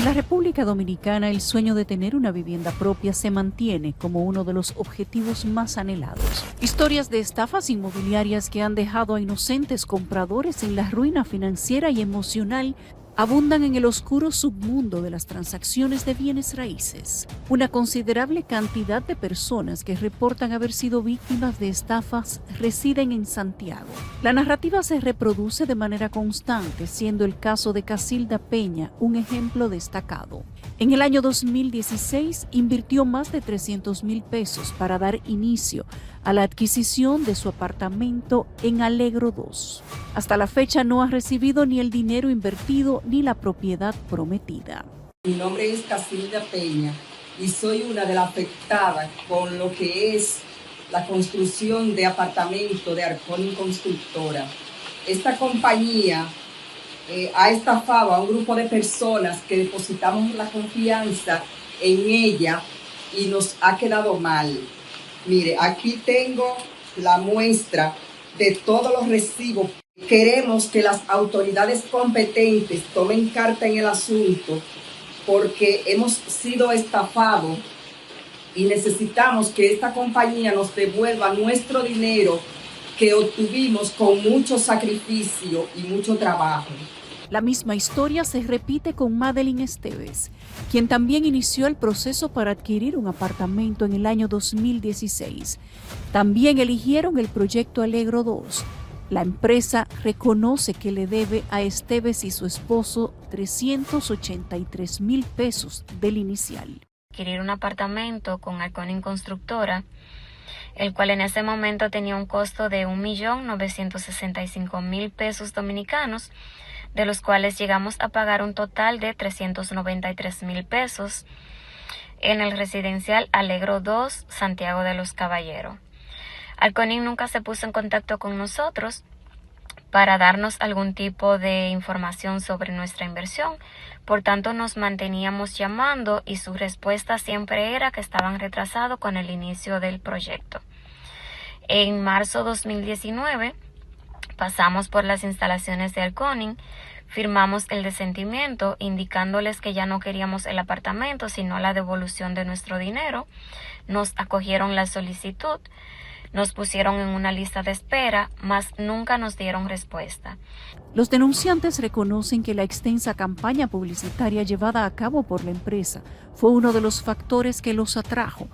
En la República Dominicana, el sueño de tener una vivienda propia se mantiene como uno de los objetivos más anhelados. Historias de estafas inmobiliarias que han dejado a inocentes compradores en la ruina financiera y emocional abundan en el oscuro submundo de las transacciones de bienes raíces. Una considerable cantidad de personas que reportan haber sido víctimas de estafas residen en Santiago. La narrativa se reproduce de manera constante, siendo el caso de Casilda Peña un ejemplo destacado. En el año 2016 invirtió más de 300,000 pesos para dar inicio a la adquisición de su apartamento en Alegro 2. Hasta la fecha no ha recibido ni el dinero invertido ni la propiedad prometida. Mi nombre es Casilda Peña y soy una de las afectadas con lo que es la construcción de apartamentos de Arconin Constructora. Esta compañía ha estafado a un grupo de personas que depositamos la confianza en ella y nos ha quedado mal. Mire, aquí tengo la muestra de todos los recibos. Queremos que las autoridades competentes tomen carta en el asunto porque hemos sido estafados y necesitamos que esta compañía nos devuelva nuestro dinero que obtuvimos con mucho sacrificio y mucho trabajo. La misma historia se repite con Madeline Esteves, quien también inició el proceso para adquirir un apartamento en el año 2016. También eligieron el proyecto Alegro 2. La empresa reconoce que le debe a Esteves y su esposo 383,000 pesos del inicial. Adquirir un apartamento con Arconin Constructora, el cual en ese momento tenía un costo de 1,965,000 pesos dominicanos, de los cuales llegamos a pagar un total de 393,000 pesos en el residencial Alegro 2, Santiago de los Caballeros. Arconin nunca se puso en contacto con nosotros para darnos algún tipo de información sobre nuestra inversión, por tanto nos manteníamos llamando y su respuesta siempre era que estaban retrasados con el inicio del proyecto. En marzo 2019 pasamos por las instalaciones de Arconin, firmamos el desentimiento indicándoles que ya no queríamos el apartamento sino la devolución de nuestro dinero. Nos acogieron la solicitud, nos pusieron en una lista de espera, mas nunca nos dieron respuesta. Los denunciantes reconocen que la extensa campaña publicitaria llevada a cabo por la empresa fue uno de los factores que los atrajo,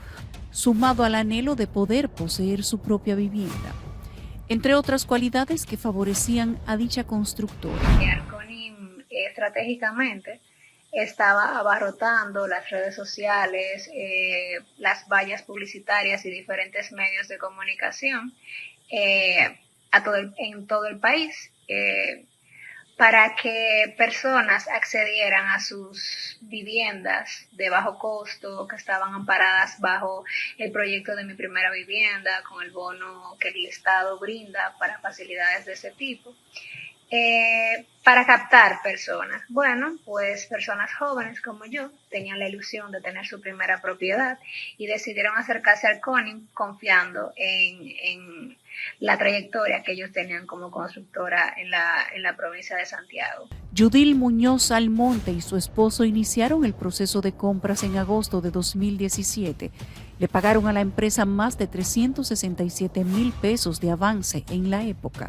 sumado al anhelo de poder poseer su propia vivienda, entre otras cualidades que favorecían a dicha constructora. Arconin estratégicamente estaba abarrotando las redes sociales, las vallas publicitarias y diferentes medios de comunicación en todo el país para que personas accedieran a sus viviendas de bajo costo que estaban amparadas bajo el proyecto de Mi Primera Vivienda con el bono que el Estado brinda para facilidades de ese tipo. Para captar personas. Bueno, pues personas jóvenes como yo tenían la ilusión de tener su primera propiedad y decidieron acercarse al Arconin confiando en la trayectoria que ellos tenían como constructora en la provincia de Santiago. Yudil Muñoz Almonte y su esposo iniciaron el proceso de compras en agosto de 2017. Le pagaron a la empresa más de 367,000 pesos de avance en la época.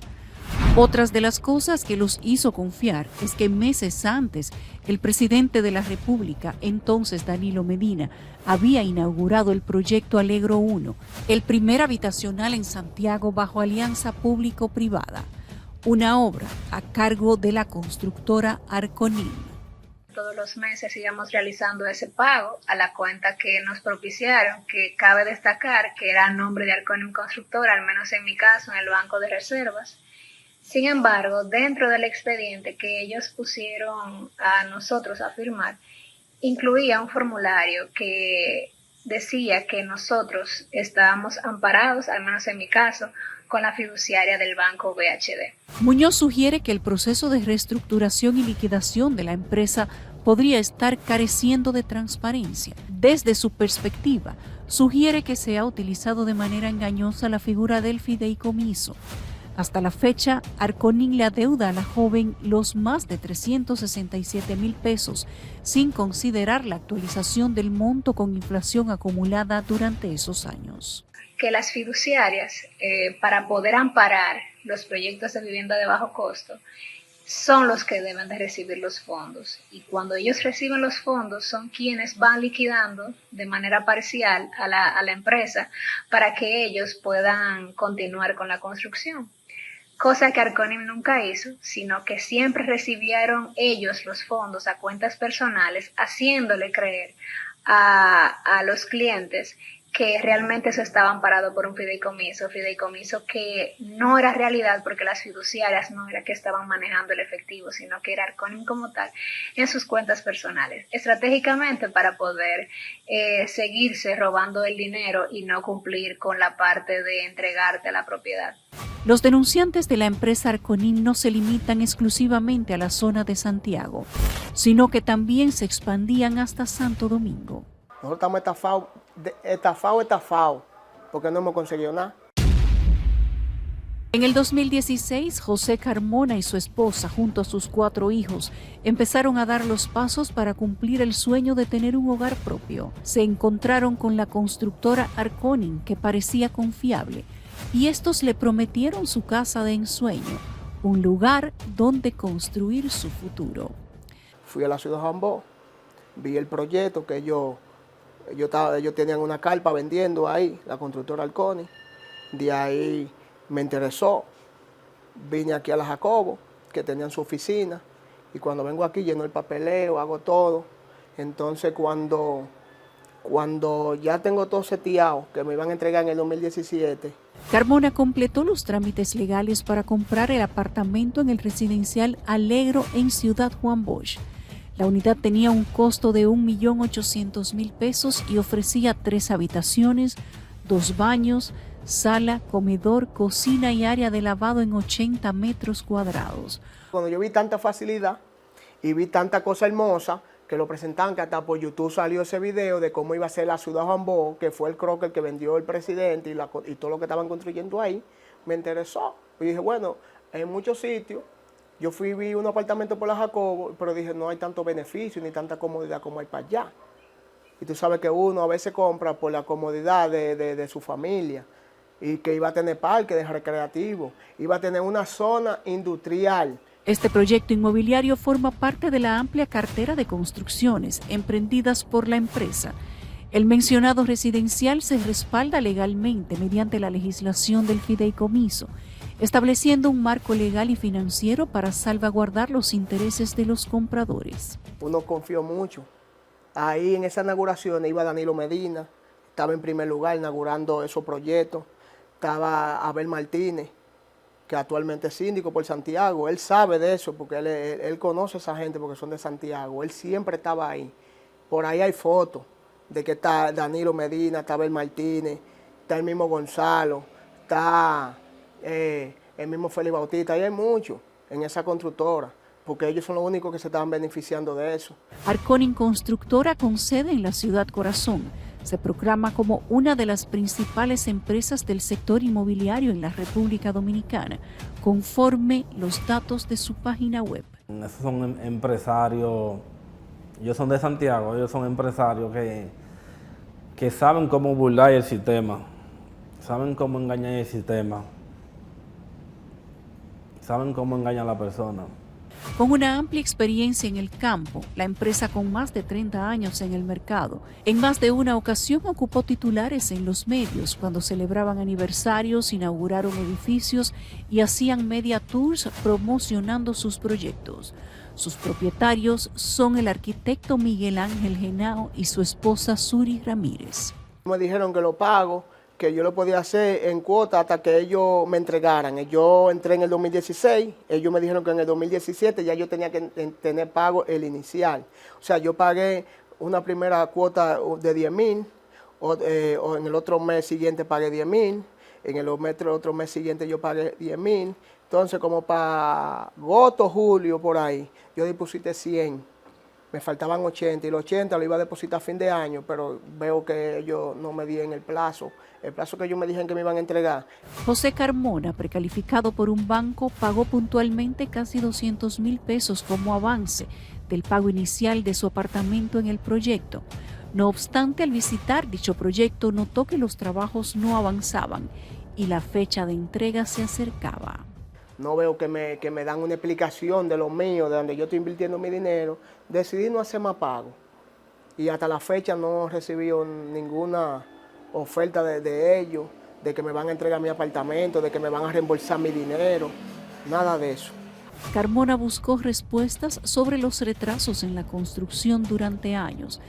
Otras de las cosas que los hizo confiar es que meses antes el presidente de la República, entonces Danilo Medina, había inaugurado el proyecto Alegro 1, el primer habitacional en Santiago bajo alianza público-privada, una obra a cargo de la constructora Arconin. Todos los meses íbamos realizando ese pago a la cuenta que nos propiciaron, que cabe destacar que era a nombre de Arconin Constructora, al menos en mi caso, en el Banco de Reservas. Sin embargo, dentro del expediente que ellos pusieron a nosotros a firmar, incluía un formulario que decía que nosotros estábamos amparados, al menos en mi caso, con la fiduciaria del Banco BHD. Muñoz sugiere que el proceso de reestructuración y liquidación de la empresa podría estar careciendo de transparencia. Desde su perspectiva, sugiere que se ha utilizado de manera engañosa la figura del fideicomiso. Hasta la fecha, Arconin le adeuda a la joven los más de 367,000 pesos, sin considerar la actualización del monto con inflación acumulada durante esos años. Que las fiduciarias, para poder amparar los proyectos de vivienda de bajo costo, son los que deben de recibir los fondos. Y cuando ellos reciben los fondos, son quienes van liquidando de manera parcial a la empresa para que ellos puedan continuar con la construcción. Cosa que Arconin nunca hizo, sino que siempre recibieron ellos los fondos a cuentas personales, haciéndole creer a los clientes que realmente eso estaba amparado por un fideicomiso que no era realidad porque las fiduciarias no era que estaban manejando el efectivo, sino que era Arconin como tal en sus cuentas personales, estratégicamente para poder seguirse robando el dinero y no cumplir con la parte de entregarte la propiedad. Los denunciantes de la empresa Arconin no se limitan exclusivamente a la zona de Santiago, sino que también se expandían hasta Santo Domingo. Nosotros estamos estafados, porque no hemos conseguido nada. En el 2016, José Carmona y su esposa, junto a sus 4 hijos, empezaron a dar los pasos para cumplir el sueño de tener un hogar propio. Se encontraron con la constructora Arconin, que parecía confiable, y estos le prometieron su casa de ensueño, un lugar donde construir su futuro. Fui a la ciudad de Jambó, vi el proyecto que ellos tenían una carpa vendiendo ahí, la constructora Arconin. De ahí me interesó, vine aquí a la Jacobo, que tenían su oficina, y cuando vengo aquí lleno el papeleo, hago todo. Entonces cuando ya tengo todo seteado, que me iban a entregar en el 2017. Carmona completó los trámites legales para comprar el apartamento en el residencial Alegro en Ciudad Juan Bosch. La unidad tenía un costo de 1.800.000 pesos y ofrecía 3 habitaciones, 2 baños, sala, comedor, cocina y área de lavado en 80 metros cuadrados. Cuando yo vi tanta facilidad y vi tanta cosa hermosa, que lo presentaban, que hasta por YouTube salió ese video de cómo iba a ser la ciudad de Juan Bosch, que fue el croquer que vendió el presidente y todo lo que estaban construyendo ahí, me interesó. Y dije, bueno, en muchos sitios, yo vi un apartamento por la Jacobo, pero dije, no hay tanto beneficio ni tanta comodidad como hay para allá. Y tú sabes que uno a veces compra por la comodidad de su familia, y que iba a tener parque de recreativo, iba a tener una zona industrial. Este proyecto inmobiliario forma parte de la amplia cartera de construcciones emprendidas por la empresa. El mencionado residencial se respalda legalmente mediante la legislación del fideicomiso, estableciendo un marco legal y financiero para salvaguardar los intereses de los compradores. Uno confió mucho. Ahí en esa inauguración iba Danilo Medina, estaba en primer lugar inaugurando esos proyectos, estaba Abel Martínez, que actualmente es síndico por Santiago. Él sabe de eso porque él conoce a esa gente porque son de Santiago. Él siempre estaba ahí. Por ahí hay fotos de que está Danilo Medina, está Abel Martínez, está el mismo Gonzalo, está el mismo Félix Bautista. Ahí hay muchos en esa constructora, porque ellos son los únicos que se estaban beneficiando de eso. Arconin Constructora, con sede en la ciudad Corazón, se proclama como una de las principales empresas del sector inmobiliario en la República Dominicana, conforme los datos de su página web. Esos son empresarios, ellos son de Santiago, ellos son empresarios que saben cómo burlar el sistema, saben cómo engañar el sistema, saben cómo engañar a la persona. Con una amplia experiencia en el campo, la empresa con más de 30 años en el mercado, en más de una ocasión ocupó titulares en los medios cuando celebraban aniversarios, inauguraron edificios y hacían media tours promocionando sus proyectos. Sus propietarios son el arquitecto Miguel Ángel Genao y su esposa Suri Ramírez. Me dijeron que lo pago, que yo lo podía hacer en cuota hasta que ellos me entregaran. Yo entré en el 2016, ellos me dijeron que en el 2017 ya yo tenía que tener pago el inicial. O sea, yo pagué una primera cuota de 10,000, o en el otro mes siguiente pagué 10,000, en el otro mes siguiente yo pagué 10,000. Entonces, como para agosto, julio, por ahí, yo deposité 100 Me faltaban 80 y los 80 lo iba a depositar a fin de año, pero veo que ellos no me dieron el plazo que ellos me dijeron que me iban a entregar. José Carmona, precalificado por un banco, pagó puntualmente casi 200,000 pesos como avance del pago inicial de su apartamento en el proyecto. No obstante, al visitar dicho proyecto, notó que los trabajos no avanzaban y la fecha de entrega se acercaba. No veo que me dan una explicación de lo mío, de donde yo estoy invirtiendo mi dinero. Decidí no hacer más pago. Y hasta la fecha no he recibido ninguna oferta de ellos, de que me van a entregar mi apartamento, de que me van a reembolsar mi dinero, nada de eso. Carmona buscó respuestas sobre los retrasos en la construcción durante años,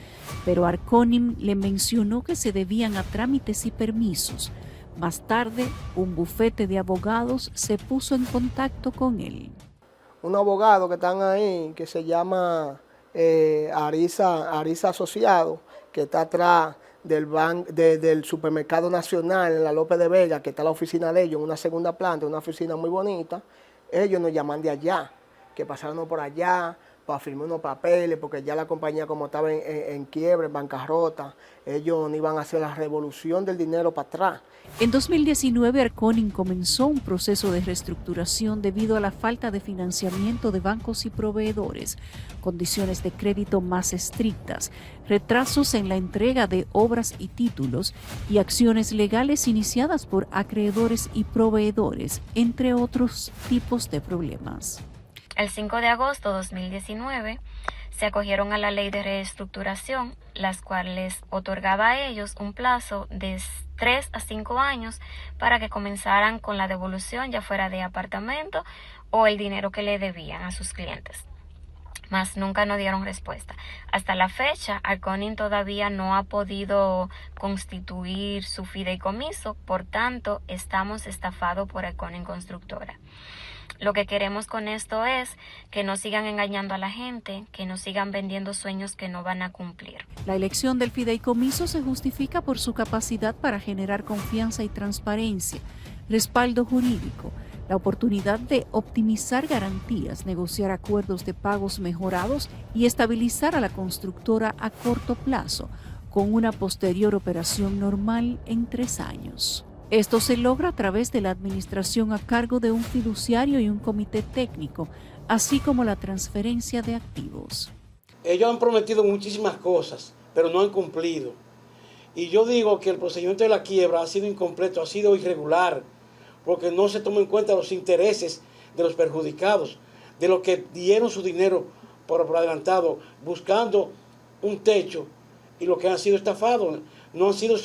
pero Arconim le mencionó que se debían a trámites y permisos. Más tarde, un bufete de abogados se puso en contacto con él. Un abogado que están ahí, que se llama Arisa Asociado, que está atrás del Supermercado Nacional en la López de Vega, que está la oficina de ellos, en una segunda planta, una oficina muy bonita. Ellos nos llaman de allá, que pasaron por allá para firmar unos papeles, porque ya la compañía como estaba en quiebra, en bancarrota, ellos no iban a hacer la revolución del dinero para atrás. En 2019, Arconim comenzó un proceso de reestructuración debido a la falta de financiamiento de bancos y proveedores, condiciones de crédito más estrictas, retrasos en la entrega de obras y títulos y acciones legales iniciadas por acreedores y proveedores, entre otros tipos de problemas. El 5 de agosto de 2019 se acogieron a la ley de reestructuración, las cuales otorgaba a ellos un plazo de 3 a 5 años para que comenzaran con la devolución, ya fuera de apartamento o el dinero que le debían a sus clientes. Mas nunca nos dieron respuesta. Hasta la fecha, Arconim todavía no ha podido constituir su fideicomiso, por tanto, estamos estafados por Arconim Constructora. Lo que queremos con esto es que no sigan engañando a la gente, que no sigan vendiendo sueños que no van a cumplir. La elección del fideicomiso se justifica por su capacidad para generar confianza y transparencia, respaldo jurídico, la oportunidad de optimizar garantías, negociar acuerdos de pagos mejorados y estabilizar a la constructora a corto plazo, con una posterior operación normal en 3 años. Esto se logra a través de la administración a cargo de un fiduciario y un comité técnico, así como la transferencia de activos. Ellos han prometido muchísimas cosas, pero no han cumplido. Y yo digo que el procedimiento de la quiebra ha sido incompleto, ha sido irregular, porque no se toman en cuenta los intereses de los perjudicados, de los que dieron su dinero por adelantado, buscando un techo, y los que han sido estafados no han sido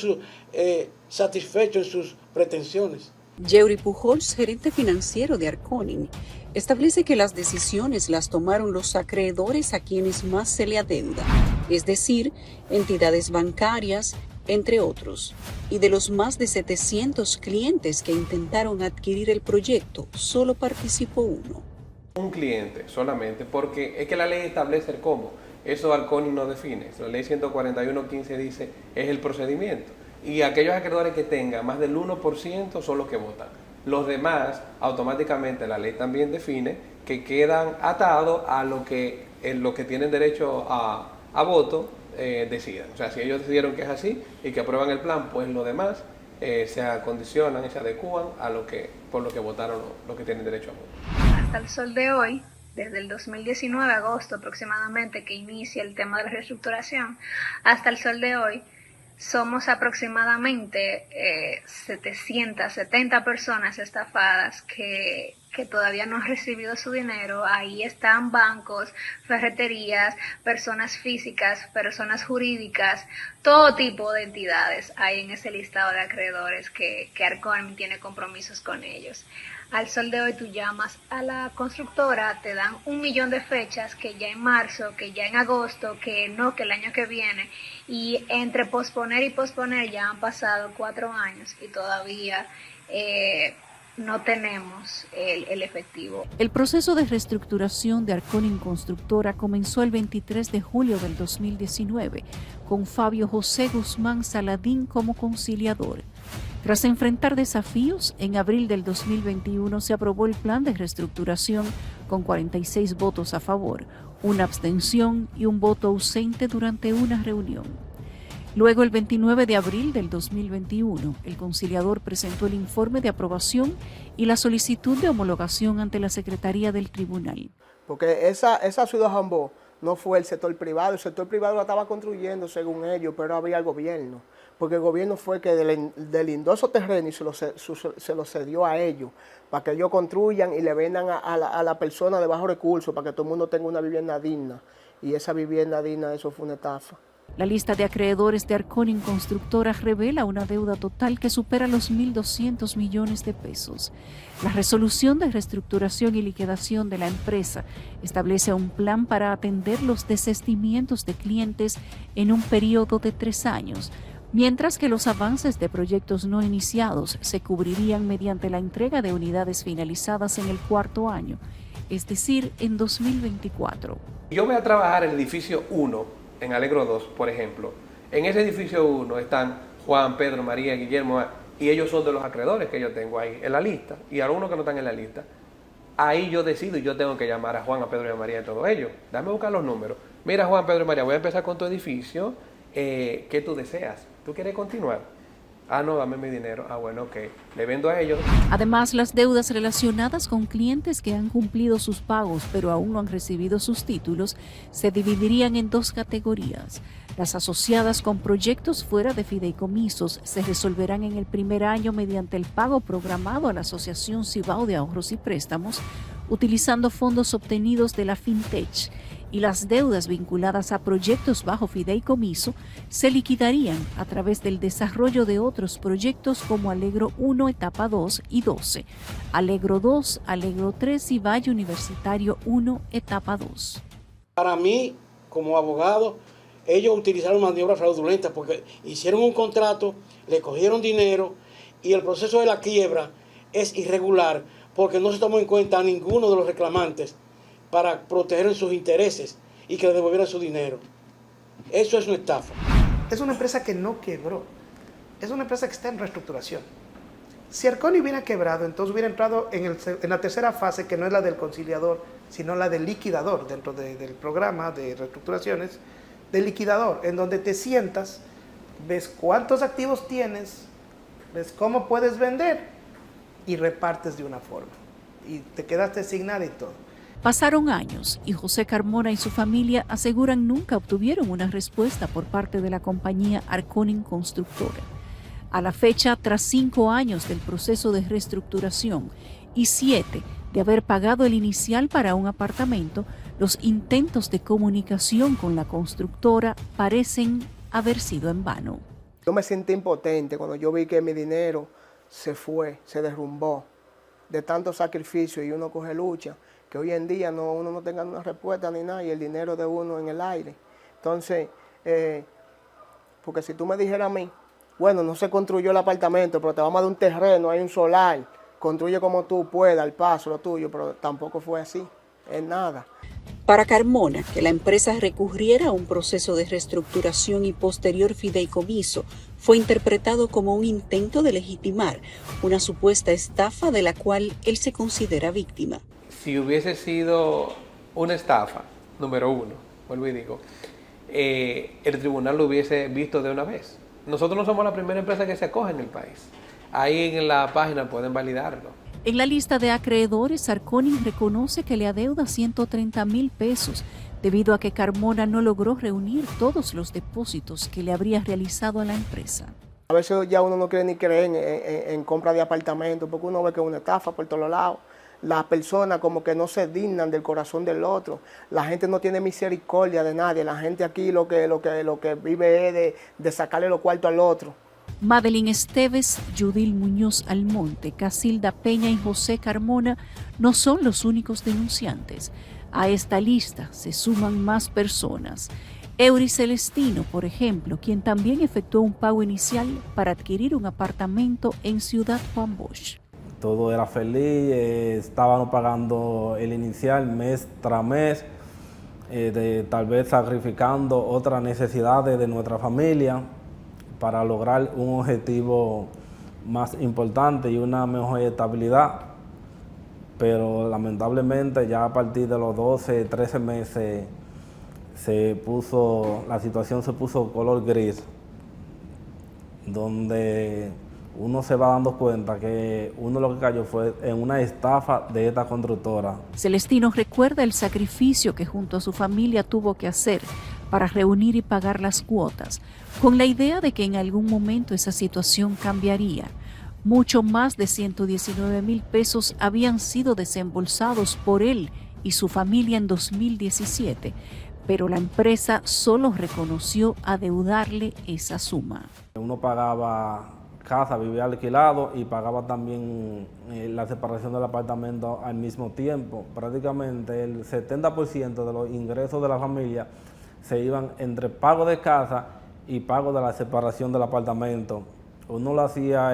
satisfechos en sus pretensiones. Yeury Pujols, gerente financiero de Arconim, establece que las decisiones las tomaron los acreedores a quienes más se le adeuda, es decir, entidades bancarias, entre otros. Y de los más de 700 clientes que intentaron adquirir el proyecto, solo participó uno. Un cliente solamente, porque es que la ley establece el cómo. Eso Arconim no define. La ley 141.15 dice es el procedimiento. Y aquellos acreedores que tengan más del 1% son los que votan. Los demás, automáticamente la ley también define que quedan atados a lo que tienen derecho a voto decidan. O sea, si ellos decidieron que es así y que aprueban el plan, pues los demás se acondicionan y se adecúan a por lo que votaron los que tienen derecho a voto. Hasta el sol de hoy, desde el 2019, agosto aproximadamente, que inicia el tema de la reestructuración, hasta el sol de hoy, somos aproximadamente 770 personas estafadas que todavía no han recibido su dinero. Ahí están bancos, ferreterías, personas físicas, personas jurídicas, todo tipo de entidades hay en ese listado de acreedores que Arconim tiene compromisos con ellos. Al sol de hoy tú llamas a la constructora, te dan 1 millón de fechas, que ya en marzo, que ya en agosto, que no, que el año que viene, y entre posponer y posponer ya han pasado 4 años y todavía no tenemos el efectivo. El proceso de reestructuración de Arconim Constructora comenzó el 23 de julio del 2019, con Fabio José Guzmán Saladín como conciliador. Tras enfrentar desafíos, en abril del 2021 se aprobó el plan de reestructuración con 46 votos a favor, una abstención y un voto ausente durante una reunión. Luego, el 29 de abril del 2021, el conciliador presentó el informe de aprobación y la solicitud de homologación ante la Secretaría del Tribunal. Porque esa ciudad Jambó no fue el sector privado. El sector privado la estaba construyendo según ellos, pero había el gobierno. Porque el gobierno fue que delindó esos terrenos y se los cedió a ellos, para que ellos construyan y le vendan a la persona de bajos recursos, para que todo el mundo tenga una vivienda digna. Y esa vivienda digna, eso fue una estafa. La lista de acreedores de Arconin Constructora revela una deuda total que supera los 1.200 millones de pesos. La resolución de reestructuración y liquidación de la empresa establece un plan para atender los desistimientos de clientes en un periodo de 3 años, mientras que los avances de proyectos no iniciados se cubrirían mediante la entrega de unidades finalizadas en el 4º año, es decir, en 2024. Yo voy a trabajar en el edificio 1, en Alegro 2, por ejemplo. En ese edificio 1 están Juan, Pedro, María, Guillermo, y ellos son de los acreedores que yo tengo ahí en la lista, y algunos que no están en la lista. Ahí yo decido y yo tengo que llamar a Juan, a Pedro y a María y todos ellos. Dame a buscar los números. Mira, Juan, Pedro y María, voy a empezar con tu edificio. ¿Qué tú deseas? ¿Tú quieres continuar? Ah, no, dame mi dinero. Ah, bueno, ok. Le vendo a ellos. Además, las deudas relacionadas con clientes que han cumplido sus pagos pero aún no han recibido sus títulos se dividirían en 2 categorías. Las asociadas con proyectos fuera de fideicomisos se resolverán en el primer año mediante el pago programado a la Asociación Cibao de Ahorros y Préstamos, utilizando fondos obtenidos de la FinTech, y las deudas vinculadas a proyectos bajo fideicomiso se liquidarían a través del desarrollo de otros proyectos como Alegro 1, etapa 2 y 12, Alegro 2, Alegro 3 y Valle Universitario 1, etapa 2. Para mí, como abogado, ellos utilizaron maniobras fraudulentas porque hicieron un contrato, le cogieron dinero y el proceso de la quiebra es irregular porque no se tomó en cuenta a ninguno de los reclamantes para proteger sus intereses y que le devolvieran su dinero. Eso es una estafa. Es una empresa que no quebró. Es una empresa que está en reestructuración. Si Arconin hubiera quebrado, entonces hubiera entrado en la tercera fase, que no es la del conciliador, sino la del liquidador, dentro del programa de reestructuraciones, del liquidador, en donde te sientas, ves cuántos activos tienes, ves cómo puedes vender y repartes de una forma. Y te quedaste asignada y todo. Pasaron años y José Carmona y su familia aseguran nunca obtuvieron una respuesta por parte de la compañía Arconin Constructora. A la fecha, tras 5 años del proceso de reestructuración y 7 de haber pagado el inicial para un apartamento, los intentos de comunicación con la constructora parecen haber sido en vano. Yo me sentí impotente cuando yo vi que mi dinero se fue, se derrumbó de tanto sacrificio y uno coge lucha, que hoy en día uno no tenga una respuesta ni nada y el dinero de uno en el aire. Entonces, porque si tú me dijeras a mí, bueno, no se construyó el apartamento, pero te vamos a dar un terreno, hay un solar, construye como tú puedas, al paso, lo tuyo, pero tampoco fue así, es nada. Para Carmona, que la empresa recurriera a un proceso de reestructuración y posterior fideicomiso fue interpretado como un intento de legitimar una supuesta estafa de la cual él se considera víctima. Si hubiese sido una estafa, número 1, vuelvo y digo, el tribunal lo hubiese visto de una vez. Nosotros no somos la primera empresa que se acoge en el país. Ahí en la página pueden validarlo. En la lista de acreedores, Arconin reconoce que le adeuda 130,000 pesos debido a que Carmona no logró reunir todos los depósitos que le habría realizado a la empresa. A veces ya uno no quiere ni creer en compra de apartamentos porque uno ve que es una estafa por todos lados. Las personas como que no se dignan del corazón del otro. La gente no tiene misericordia de nadie. La gente aquí lo que vive es de sacarle los cuartos al otro. Madeline Esteves, Judil Muñoz Almonte, Casilda Peña y José Carmona no son los únicos denunciantes. A esta lista se suman más personas. Eury Celestino, por ejemplo, quien también efectuó un pago inicial para adquirir un apartamento en Ciudad Juan Bosch. Todo era feliz, estábamos pagando el inicial mes tras mes, tal vez sacrificando otras necesidades de nuestra familia para lograr un objetivo más importante y una mejor estabilidad. pero lamentablemente ya a partir de los 12, 13 meses la situación se puso color gris, donde uno se va dando cuenta que uno lo que cayó fue en una estafa de esta constructora. Celestino recuerda el sacrificio que junto a su familia tuvo que hacer para reunir y pagar las cuotas, con la idea de que en algún momento esa situación cambiaría. Mucho más de 119,000 pesos habían sido desembolsados por él y su familia en 2017, pero la empresa solo reconoció adeudarle esa suma. Uno pagaba casa, vivía alquilado y pagaba también la separación del apartamento al mismo tiempo. Prácticamente el 70% de los ingresos de la familia se iban entre pago de casa y pago de la separación del apartamento. Uno lo hacía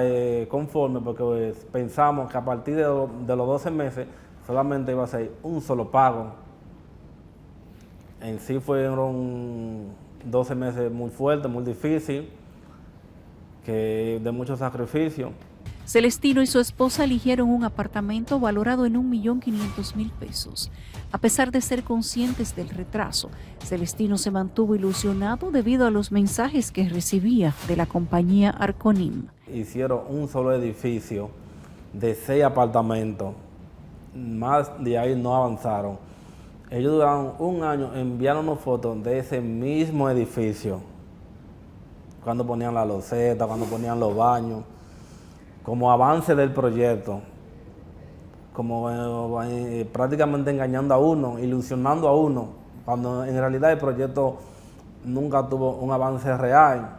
conforme porque pensamos que a partir de los 12 meses solamente iba a ser un solo pago. En sí fueron 12 meses muy fuertes, muy difíciles, de mucho sacrificio. Celestino y su esposa eligieron un apartamento valorado en 1.500.000 pesos. A pesar de ser conscientes del retraso, Celestino se mantuvo ilusionado debido a los mensajes que recibía de la compañía Arconim. Hicieron un solo edificio de 6 apartamentos, más de ahí no avanzaron. Ellos duraron un año enviándonos fotos de ese mismo edificio, cuando ponían la loseta, cuando ponían los baños, como avance del proyecto, como prácticamente engañando a uno, ilusionando a uno, cuando en realidad el proyecto nunca tuvo un avance real.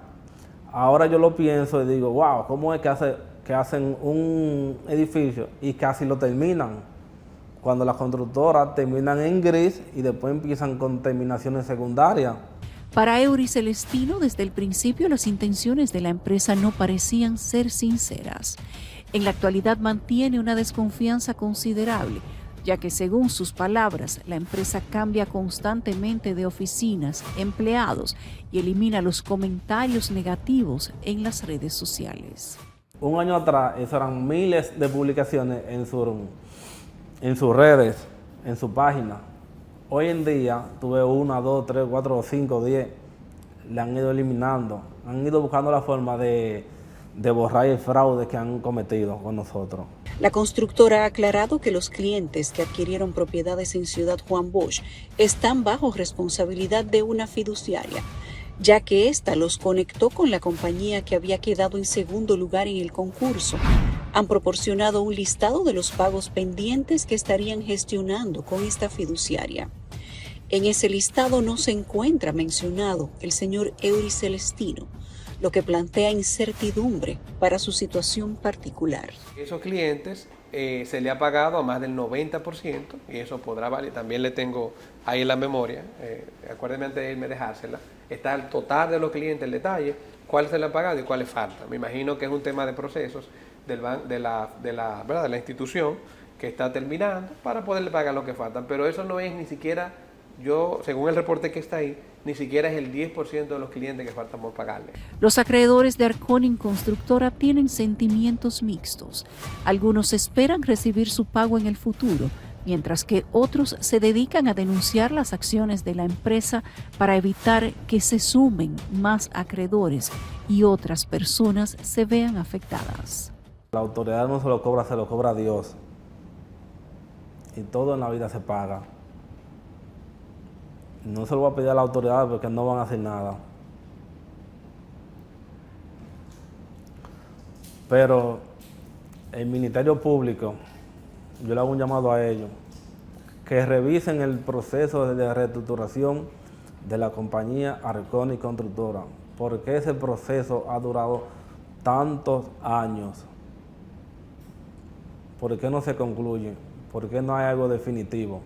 Ahora yo lo pienso y digo, wow, ¿cómo es que hacen un edificio y casi lo terminan? Cuando las constructoras terminan en gris y después empiezan con terminaciones secundarias. Para Eury Celestino, desde el principio las intenciones de la empresa no parecían ser sinceras. En la actualidad mantiene una desconfianza considerable, ya que según sus palabras, la empresa cambia constantemente de oficinas, empleados y elimina los comentarios negativos en las redes sociales. Un año atrás, eso eran miles de publicaciones en sus redes, en su página. Hoy en día, tuve 1, 2, 3, 4, 5, 10, le han ido eliminando, han ido buscando la forma de borrar el fraude que han cometido con nosotros. La constructora ha aclarado que los clientes que adquirieron propiedades en Ciudad Juan Bosch están bajo responsabilidad de una fiduciaria, ya que ésta los conectó con la compañía que había quedado en segundo lugar en el concurso. Han proporcionado un listado de los pagos pendientes que estarían gestionando con esta fiduciaria. En ese listado no se encuentra mencionado el señor Eury Celestino, lo que plantea incertidumbre para su situación particular. Esos clientes se le ha pagado a más del 90% y eso podrá valer. También le tengo ahí en la memoria, acuérdenme antes de irme dejársela, está el total de los clientes, el detalle, cuál se le ha pagado y cuáles faltan. Me imagino que es un tema de procesos de la institución que está terminando para poderle pagar lo que faltan, pero eso no es ni siquiera, según el reporte que está ahí, ni siquiera es el 10% de los clientes que faltan por pagarle. Los acreedores de Arconim Constructora tienen sentimientos mixtos. Algunos esperan recibir su pago en el futuro, mientras que otros se dedican a denunciar las acciones de la empresa para evitar que se sumen más acreedores y otras personas se vean afectadas. La autoridad no se lo cobra Dios. Y todo en la vida se paga. No se lo voy a pedir a la autoridad porque no van a hacer nada. Pero el Ministerio Público, yo le hago un llamado a ellos, que revisen el proceso de reestructuración de la compañía Arconim Constructora. ¿Por qué ese proceso ha durado tantos años? ¿Por qué no se concluye? ¿Por qué no hay algo definitivo?